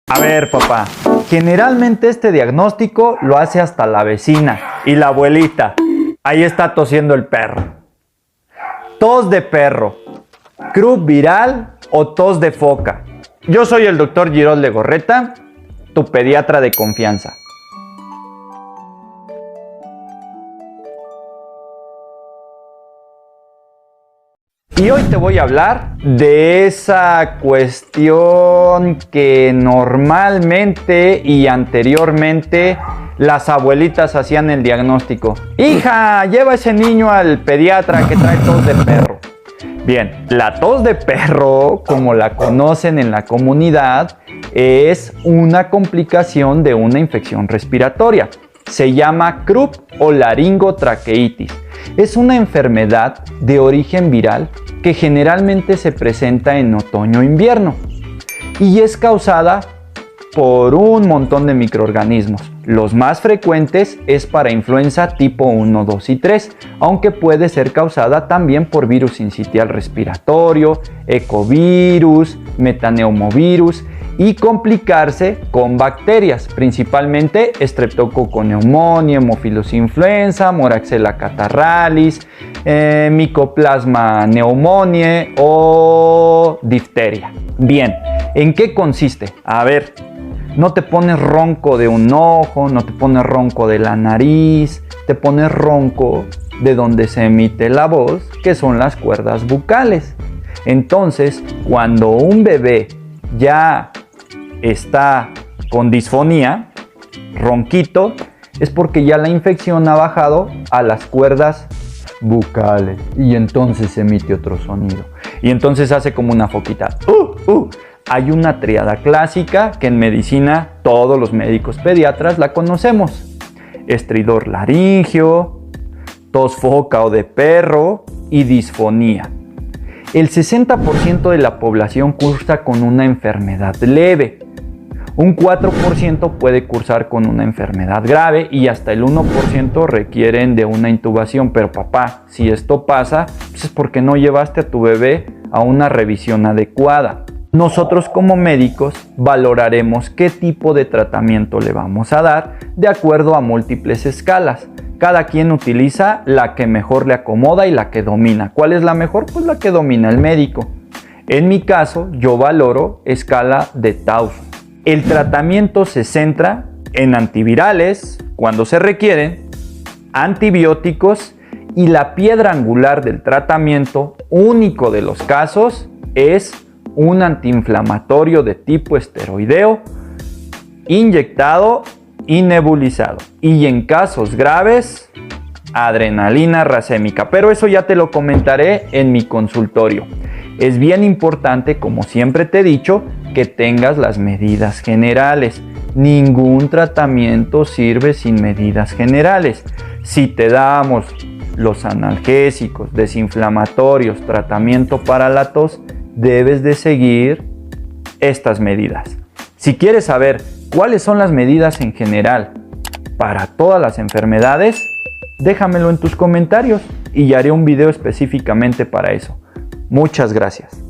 A ver, papá, generalmente este diagnóstico lo hace hasta la vecina y la abuelita. Ahí está tosiendo el perro. Tos de perro, croup viral o tos de foca. Yo soy el doctor Girol Legorreta, tu pediatra de confianza. Y hoy te voy a hablar de esa cuestión que normalmente y anteriormente las abuelitas hacían el diagnóstico. Hija, lleva ese niño al pediatra que trae tos de perro. Bien, la tos de perro, como la conocen en la comunidad, es una complicación de una infección respiratoria. Se llama croup o laringotraqueitis. Es una enfermedad de origen viral que generalmente se presenta en otoño-invierno y es causada por un montón de microorganismos. Los más frecuentes es para influenza tipo 1, 2 y 3, aunque puede ser causada también por virus sincitial respiratorio, ecovirus, metaneumovirus y complicarse con bacterias, principalmente Streptococcus pneumoniae, Haemophilus influenza, Moraxella catarrhalis, Mycoplasma pneumoniae o difteria. Bien, ¿en qué consiste? A ver, no te pones ronco de un ojo, no te pones ronco de la nariz, te pones ronco de donde se emite la voz, que son las cuerdas bucales. Entonces, cuando un bebé ya está con disfonía, ronquito, es porque ya la infección ha bajado a las cuerdas bucales y entonces emite otro sonido y entonces hace como una foquita. Hay una tríada clásica que en medicina todos los médicos pediatras la conocemos: estridor laríngeo, tos foca o de perro y disfonía. El 60% de la población cursa con una enfermedad leve. Un 4% puede cursar con una enfermedad grave y hasta el 1% requieren de una intubación. Pero papá, si esto pasa, pues es porque no llevaste a tu bebé a una revisión adecuada. Nosotros como médicos valoraremos qué tipo de tratamiento le vamos a dar de acuerdo a múltiples escalas. Cada quien utiliza la que mejor le acomoda y la que domina. ¿Cuál es la mejor? Pues la que domina el médico. En mi caso, yo valoro escala de Towson. El tratamiento se centra en antivirales, cuando se requieren, antibióticos y la piedra angular del tratamiento, único de los casos, es un antiinflamatorio de tipo esteroideo, inyectado y nebulizado. Y en casos graves, adrenalina racémica. Pero eso ya te lo comentaré en mi consultorio. Es bien importante, como siempre te he dicho, que tengas las medidas generales. Ningún tratamiento sirve sin medidas generales. Si te damos los analgésicos, desinflamatorios, tratamiento para la tos, debes de seguir estas medidas. Si quieres saber cuáles son las medidas en general para todas las enfermedades, déjamelo en tus comentarios y haré un video específicamente para eso. Muchas gracias.